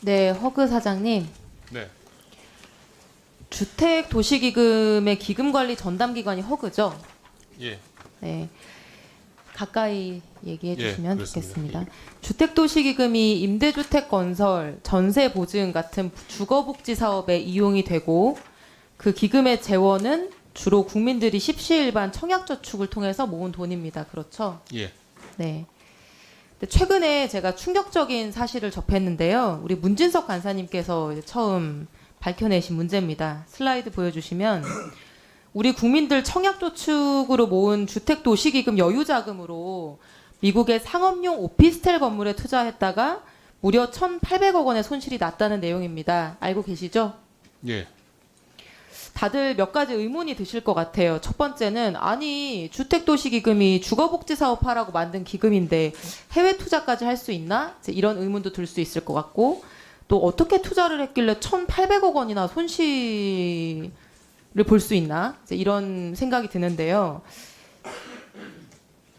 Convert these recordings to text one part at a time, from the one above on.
네, 허그 사장님. 네. 주택도시기금의 기금관리 전담기관이 허그죠? 예. 네. 가까이 얘기해 주시면 그렇습니다. 좋겠습니다. 주택도시기금이 임대주택 건설, 전세 보증 같은 주거복지 사업에 이용이 되고 그 기금의 재원은 주로 국민들이 십시일반 청약저축을 통해서 모은 돈입니다. 그렇죠? 예. 네. 근데 최근에 제가 충격적인 사실을 접했는데요. 우리 문진석 간사님께서 이제 처음 밝혀내신 문제입니다. 슬라이드 보여주시면 우리 국민들 청약저축으로 모은 주택도시기금 여유자금으로 미국의 상업용 오피스텔 건물에 투자했다가 무려 1,800억 원의 손실이 났다는 내용입니다. 알고 계시죠? 예. 다들 몇 가지 의문이 드실 것 같아요. 첫 번째는 아니 주택도시기금이 주거복지사업하라고 만든 기금인데 해외 투자까지 할 수 있나? 이런 의문도 들 수 있을 것 같고 또 어떻게 투자를 했길래 1,800억 원이나 손실을 볼 수 있나? 이런 생각이 드는데요.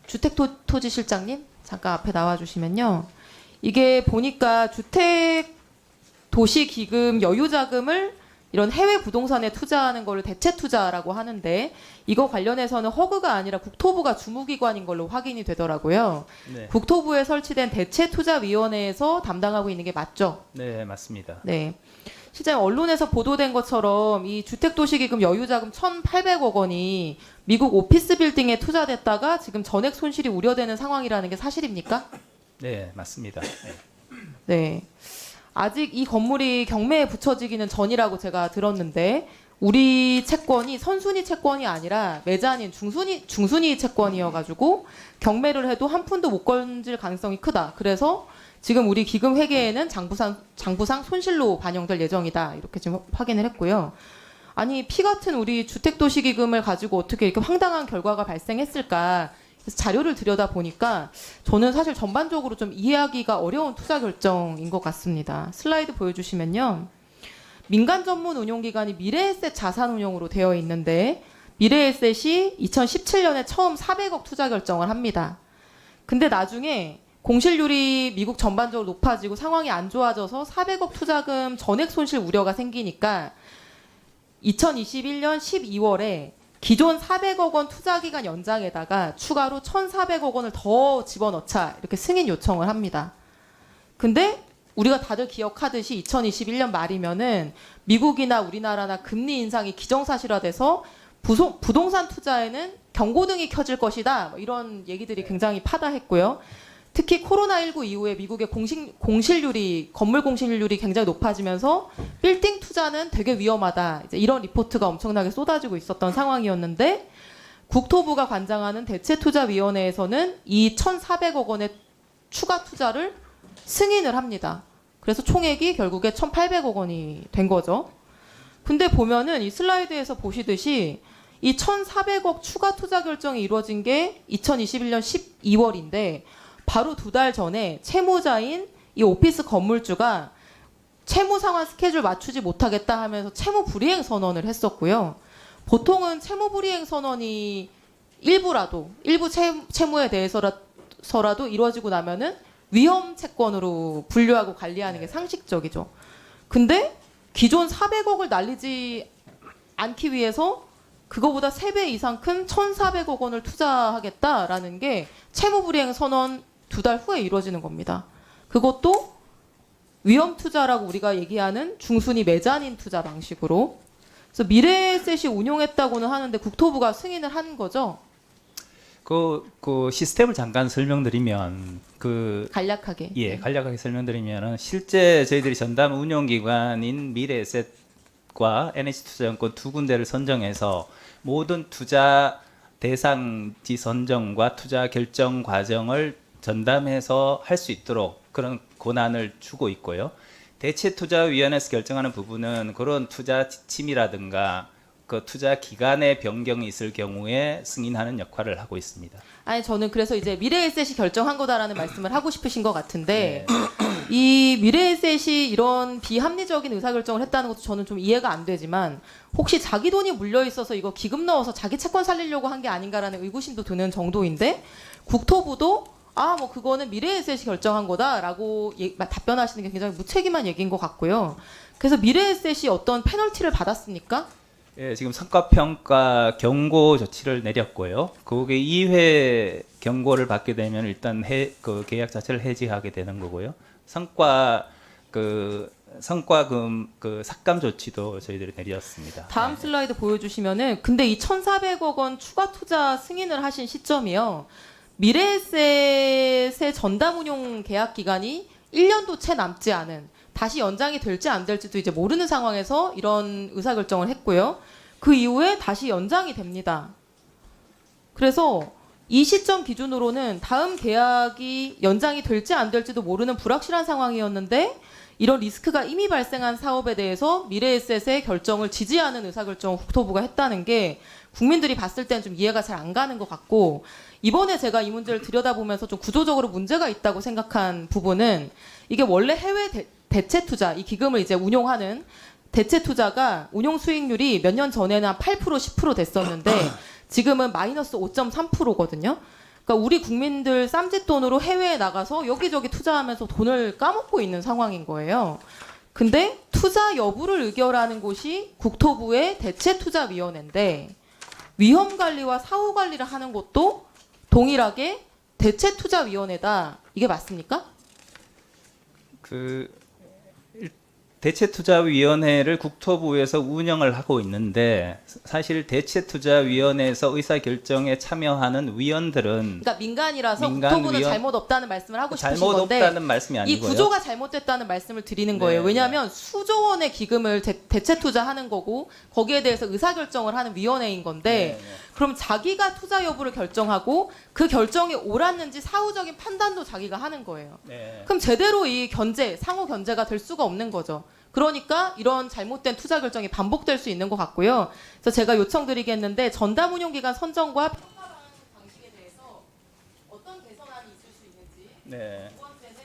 주택토지실장님 잠깐 앞에 나와주시면요. 이게 보니까 주택도시기금 여유자금을 이런 해외 부동산에 투자하는 거를 대체 투자라고 하는데 이거 관련해서는 허그가 아니라 국토부가 주무기관인 걸로 확인이 되더라고요. 네. 국토부에 설치된 대체투자위원회에서 담당하고 있는 게 맞죠? 네, 맞습니다. 네. 실제로 언론에서 보도된 것처럼 이 주택도시기금 여유자금 1,800억 원이 미국 오피스 빌딩에 투자됐다가 지금 전액 손실이 우려되는 상황이라는 게 사실입니까? 네, 맞습니다. 네. 네. 아직 이 건물이 경매에 붙여지기는 전이라고 제가 들었는데 우리 채권이 선순위 채권이 아니라 매자닌 중순위 채권이어가지고 경매를 해도 한 푼도 못 건질 가능성이 크다. 그래서 지금 우리 기금 회계에는 장부상 손실로 반영될 예정이다. 이렇게 지금 확인을 했고요. 아니 피 같은 우리 주택도시기금을 가지고 어떻게 이렇게 황당한 결과가 발생했을까? 그래서 자료를 들여다 보니까 저는 사실 전반적으로 좀 이해하기가 어려운 투자 결정인 것 같습니다. 슬라이드 보여주시면요. 민간 전문 운용기관이 미래에셋 자산운용으로 되어 있는데 미래에셋이 2017년에 처음 400억 투자 결정을 합니다. 근데 나중에 공실률이 미국 전반적으로 높아지고 상황이 안 좋아져서 400억 투자금 전액 손실 우려가 생기니까 2021년 12월에 기존 400억 원 투자기간 연장에다가 추가로 1,400억 원을 더 집어넣자 이렇게 승인 요청을 합니다. 근데 우리가 다들 기억하듯이 2021년 말이면은 미국이나 우리나라나 금리 인상이 기정사실화돼서 부동산 투자에는 경고등이 켜질 것이다. 이런 얘기들이 굉장히 파다했고요. 특히 코로나19 이후에 미국의 건물 공실률이 굉장히 높아지면서 빌딩 투자는 되게 위험하다. 이제 이런 리포트가 엄청나게 쏟아지고 있었던 상황이었는데 국토부가 관장하는 대체투자위원회에서는 이 1,400억 원의 추가 투자를 승인을 합니다. 그래서 총액이 결국에 1,800억 원이 된 거죠. 근데 보면은 이 슬라이드에서 보시듯이 이 1,400억 추가 투자 결정이 이루어진 게 2021년 12월인데 바로 2달 전에 채무자인 이 오피스 건물주가 채무 상환 스케줄 맞추지 못하겠다 하면서 채무 불이행 선언을 했었고요. 보통은 채무 불이행 선언이 일부 채무에 대해서라도 이루어지고 나면은 위험 채권으로 분류하고 관리하는 게 상식적이죠. 근데 기존 400억을 날리지 않기 위해서 그거보다 3배 이상 큰 1,400억 원을 투자하겠다라는 게 채무 불이행 선언 2달 후에 이루어지는 겁니다. 그것도 위험 투자라고 우리가 얘기하는 중순위 매자닌 투자 방식으로. 그래서 미래에셋이 운용했다고는 하는데 국토부가 승인을 한 거죠. 그 시스템을 잠깐 설명드리면 간략하게. 예, 간략하게 설명드리면은 실제 저희들이 전담 운용기관인 미래에셋과 NH투자증권 두 군데를 선정해서 모든 투자 대상지 선정과 투자 결정 과정을 전담해서 할 수 있도록 그런 권한을 주고 있고요. 대체투자위원회에서 결정하는 부분은 그런 투자 지침이라든가 그 투자 기간의 변경이 있을 경우에 승인하는 역할을 하고 있습니다. 아니 저는 그래서 이제 미래에셋이 결정한 거다라는 말씀을 하고 싶으신 것 같은데 이 미래에셋이 이런 비합리적인 의사결정을 했다는 것도 저는 좀 이해가 안 되지만 혹시 자기 돈이 물려 있어서 이거 기금 넣어서 자기 채권 살리려고 한 게 아닌가라는 의구심도 드는 정도인데 국토부도 뭐 그거는 미래에셋이 결정한 거다라고 답변하시는 게 굉장히 무책임한 얘기인 것 같고요. 그래서 미래에셋이 어떤 페널티를 받았습니까? 예, 지금 성과평가 경고 조치를 내렸고요. 그게 2회 경고를 받게 되면 일단 그 계약 자체를 해지하게 되는 거고요. 성과금 그 삭감 조치도 저희들이 내렸습니다. 다음 슬라이드 보여주시면은 근데 이 1,400억 원 추가 투자 승인을 하신 시점이요. 미래에셋의 전담 운용 계약 기간이 1년도 채 남지 않은 다시 연장이 될지 안 될지도 이제 모르는 상황에서 이런 의사결정을 했고요. 그 이후에 다시 연장이 됩니다. 그래서 이 시점 기준으로는 다음 계약이 연장이 될지 안 될지도 모르는 불확실한 상황이었는데 이런 리스크가 이미 발생한 사업에 대해서 미래에셋의 결정을 지지하는 의사결정을 국토부가 했다는 게 국민들이 봤을 때는 좀 이해가 잘 안 가는 것 같고 이번에 제가 이 문제를 들여다보면서 좀 구조적으로 문제가 있다고 생각한 부분은 이게 원래 해외 대체 투자, 이 기금을 이제 운용하는 대체 투자가 운용 수익률이 몇 년 전에는 한 8%, 10% 됐었는데 지금은 마이너스 5.3%거든요. 그러니까 우리 국민들 쌈짓돈으로 해외에 나가서 여기저기 투자하면서 돈을 까먹고 있는 상황인 거예요. 근데 투자 여부를 의결하는 곳이 국토부의 대체투자위원회인데 위험 관리와 사후 관리를 하는 것도 동일하게 대체투자위원회다. 이게 맞습니까? 대체투자위원회를 국토부에서 운영을 하고 있는데 사실 대체투자위원회에서 의사결정에 참여하는 위원들은 그러니까 민간이라서 민간 국토부는 위원- 잘못 없다는 말씀을 하고 싶으신 잘못 건데 없다는 말씀이 이 아니고요. 구조가 잘못됐다는 말씀을 드리는 거예요. 네, 왜냐하면 수조 원의 기금을 대체 투자하는 거고 거기에 대해서 의사결정을 하는 위원회인 건데 그럼 자기가 투자 여부를 결정하고 그 결정이 옳았는지 사후적인 판단도 자기가 하는 거예요. 네. 그럼 제대로 이 상호 견제가 될 수가 없는 거죠. 그러니까 이런 잘못된 투자 결정이 반복될 수 있는 것 같고요. 그래서 제가 요청드리겠는데 전담 운용기관 선정과 평가하는 방식에 대해서 어떤 개선안이 있을 수 있는지. 네. 두 번째는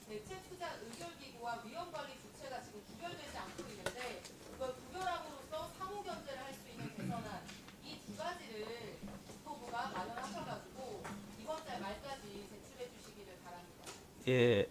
대체 투자 의결기구와 위험 관리 주체가 지금 구별되지 않고 있는데 그걸 구별함으로써 상호 견제를 할 수 있는 개선안 이 두 가지를 국토부가 마련하셔가지고 이번 달 말까지 제출해 주시기를 바랍니다. 예,